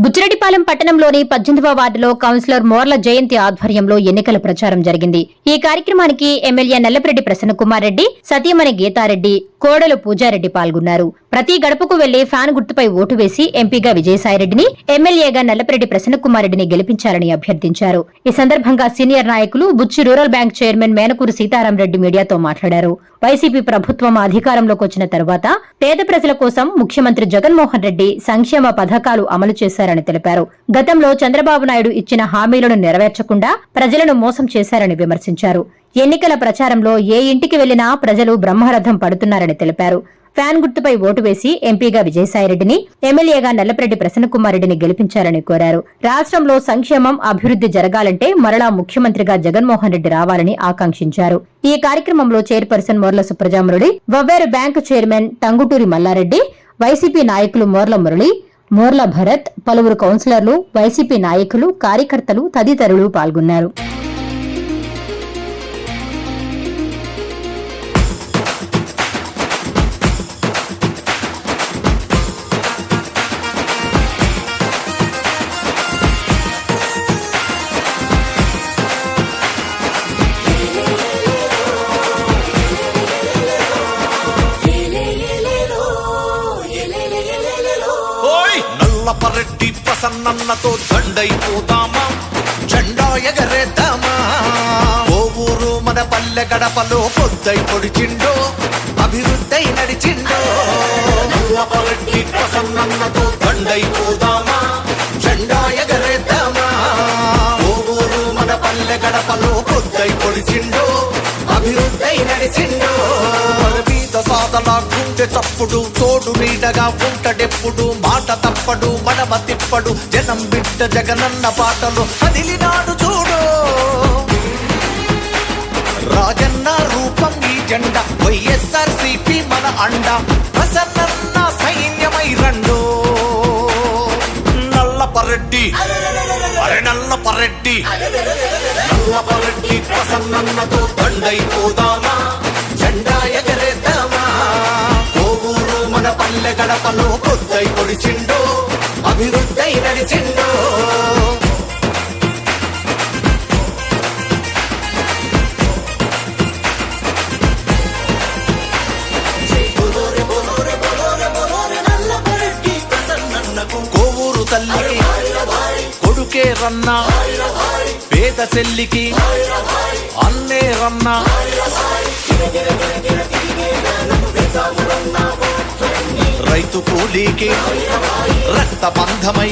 బుచ్చిరెడ్డిపాలెం పట్టణంలోని 18వ వార్డులో కౌన్సిలర్ మోర్ల జయంతి ఆధ్వర్యంలో ఎన్నికల ప్రచారం జరిగింది. ఈ కార్యక్రమానికి ఎమ్మెల్యే నల్లపరెడ్డి ప్రసన్నకుమార్ రెడ్డి, సతీమణి గీతారెడ్డి, కోడలు పూజారెడ్డి పాల్గొన్నారు. ప్రతి గడపకు వెళ్లి ఫ్యాన్ గుర్తుపై ఓటు వేసి ఎంపీగా విజయసాయిరెడ్డిని, ఎమ్మెల్యేగా నల్లపరెడ్డి ప్రసన్నకుమార్ రెడ్డిని గెలిపించాలని అభ్యర్థించారు. ఈ సందర్భంగా సీనియర్ నాయకులు బుచ్చి రూరల్ బ్యాంక్ చైర్మన్ మేనకూరు సీతారాంరెడ్డి మీడియాతో మాట్లాడారు. వైసీపీ ప్రభుత్వం అధికారంలోకి వచ్చిన తరువాత పేద ప్రజల కోసం ముఖ్యమంత్రి జగన్మోహన్ రెడ్డి సంక్షేమ పథకాలు అమలు చేశారని తెలిపారు. గతంలో చంద్రబాబు నాయుడు ఇచ్చిన హామీలను నెరవేర్చకుండా ప్రజలను మోసం చేశారని విమర్శించారు. ఎన్నికల ప్రచారంలో ఏ ఇంటికి వెళ్లినా ప్రజలు బ్రహ్మరథం పడుతున్నారని తెలిపారు. ఫ్యాన్ గుర్తుపై ఓటు వేసి ఎంపీగా విజయసాయిరెడ్డిని, ఎమ్మెల్యేగా నల్లపరెడ్డి ప్రసన్నకుమార్ రెడ్డిని గెలిపించాలని కోరారు. రాష్ట్రంలో సంక్షేమం, అభివృద్ధి జరగాలంటే మరలా ముఖ్యమంత్రిగా జగన్మోహన్ రెడ్డి రావాలని ఆకాంక్షించారు. ఈ కార్యక్రమంలో chairperson Morla Suprajamurali, Vavveru bank chairman Tanguturi Mallareddy, YCP నాయకులు మోర్ల మురళి, మోర్ల భరత్, పలువురు కౌన్సిలర్లు, వైసీపీ నాయకులు, కార్యకర్తలు తదితరులు పాల్గొన్నారు. నల్లపరెడ్డి ప్రసన్నతో దండైపోదామా, జెండా ఎగరేద్దామా. ఓ ఊరు మన పల్లె గడపలో పొద్దై పొడిచిండో, అభివృద్ధి నడిచిండో. నల్లపరెడ్డి ప్రసన్నతో దండైపోదామా, జెండా ఎగరేద్దామా. ఓ ఊరు మన పల్లె గడపలో పొద్దై పొడిచిండో, అభివృద్ధి నడిచిండో. సాధన గుండె చప్పుడు, తోడు నీడగా ఉంటడెప్పుడు, మాట తప్పడు మడమ తిప్పడు, జనం బిడ్డ జగనన్న పాటలు కదిలినాడు చూడు. రాజన్న రూపం ఈ జెండా, వైఎస్ఆర్సీపీ మన అండ, ప్రసన్న సైన్యమై రండు. నల్లపరెడ్డి అరే నల్లపరెడ్డి, నల్లపరెడ్డి ప్రసన్నతో దండైపోదామా, జెండా ఎగరేద్దామా. ఓ ఊరు మన పల్లె గడపలో పొద్దై పొడిచిండో, అభివృద్ధి నడిచిండో. కోవూరు తల్లి కొడుకే రన్నా, పేద చెల్లికి అన్నే రన్నా. రైతు కూలీకి రక్త బంధమై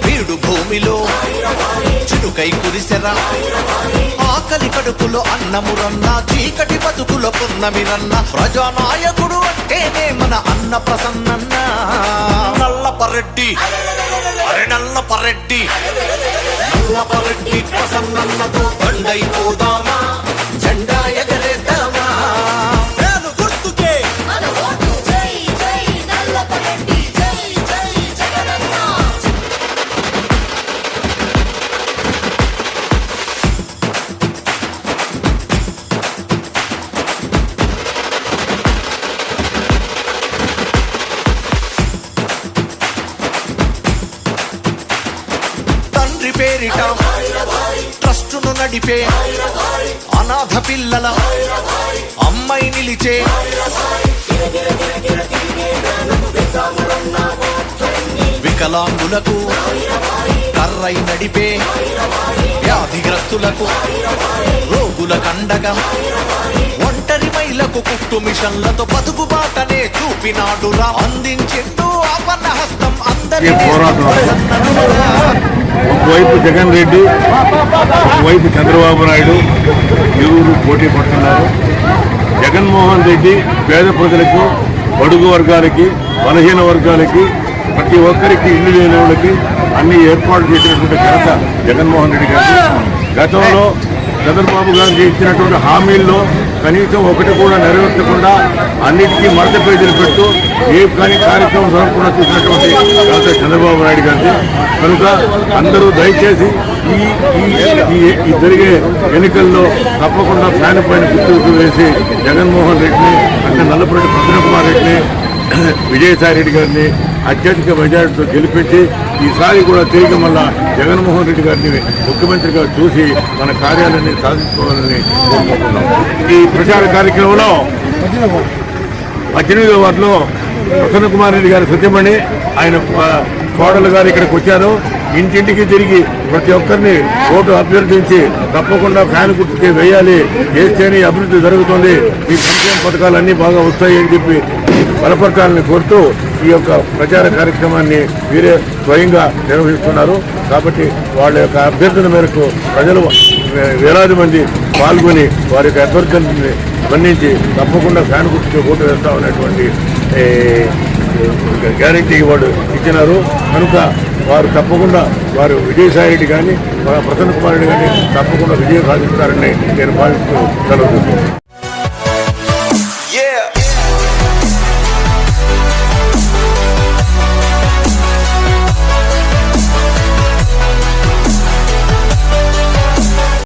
వీడు భూమిలో చిరుకై కురిసెరా. ఆకలి కడుపులో అన్నమురన్నా, చీకటి బతుకులో పున్నమిరన్న, ప్రజానాయకుడు అంటేనే మన అన్న ప్రసన్నన్న. నల్లపరెడ్డి అరే నల్లపరెడ్డి, నల్లపరెడ్డి ప్రసన్నతో దండైపోదామా, జెండా ఎగరేద్దామా. తండ్రి పేరిట ట్రస్టును నడిపే అనాథ పిల్లల అమ్మాయి నిలిచే, వికలాంగులకు కర్రై నడిపే, వ్యాధిగ్రస్తులకు రోగుల కండగా, ఒంటరి మహిళకు కుట్టు మిషన్లతో బతుకు బాటనే చూపినాడురా. అందించిండు ఆపన్న హస్తం అందరి. ఒకవైపు జగన్ రెడ్డి, ఒకవైపు చంద్రబాబు నాయుడు ఇరువురు పోటీ పడుతున్నారు. జగన్మోహన్ రెడ్డి పేద ప్రజలకు, బడుగు వర్గాలకి, బలహీన వర్గాలకి, ప్రతి ఒక్కరికి ఇల్లు లేని వాళ్ళకి అన్ని ఏర్పాటు చేసినటువంటి ఘనత జగన్మోహన్ రెడ్డి గారికి. గతంలో చంద్రబాబు గారికి ఇచ్చినటువంటి హామీల్లో కనీసం ఒకటి కూడా నెరవేర్చకుండా అన్నిటికీ మడత పేజీలు పెట్టు ఏ కానీ కార్యక్రమం జరగకుండా చూసినటువంటి ఘనత చంద్రబాబు నాయుడు గారికి. కనుక అందరూ దయచేసి ఈ జరిగే ఎన్నికల్లో తప్పకుండా ఫ్యాన్ పైన గుర్తుకు వేసి జగన్మోహన్ రెడ్డిని అంటే నల్లపరెడ్డి ప్రసన్నకుమార్ రెడ్డిని విజయసాయి రెడ్డి గారిని అత్యధిక మెజారిటీతో గెలిపించి ఈసారి కూడా తిరిగి మళ్ళా జగన్మోహన్ రెడ్డి గారిని ముఖ్యమంత్రిగా చూసి మన కార్యాలయాన్ని సాధించుకోవాలని కోరుకుంటున్నాం. ఈ ప్రచార కార్యక్రమంలో 18వ వార్డులో ప్రసన్న కుమార్ రెడ్డి గారి సత్యమణి ఆయన కోడలు గారు ఇక్కడికి వచ్చారు. ఇంటింటికి తిరిగి ప్రతి ఒక్కరిని ఓటు అభ్యర్థించి తప్పకుండా ఫ్యాన్ గుర్తుకి వేయాలి, చేస్తేనే అభివృద్ధి జరుగుతుంది, ఈ సంక్షేమ పథకాలన్నీ బాగా వస్తాయి అని చెప్పి బలపరచాలని కోరుతూ ఈ యొక్క ప్రచార కార్యక్రమాన్ని వీరే స్వయంగా నిర్వహిస్తున్నారు. కాబట్టి వాళ్ళ యొక్క అభ్యర్థన మేరకు ప్రజలు వేలాది మంది పాల్గొని వారి యొక్క అభ్యర్థనని మన్నించి తప్పకుండా ఫ్యాన్ గుర్తుకి ఓటు వేస్తామనేటువంటి గ్యారంటీ వాళ్ళు ఇచ్చినారు. కనుక వారు తప్పకుండా వారు విజయసాయి రెడ్డి కానీ ప్రసన్న కుమార్ రెడ్డి కానీ తప్పకుండా విజయం సాధిస్తారని నేను భావిస్తూ సెలవు.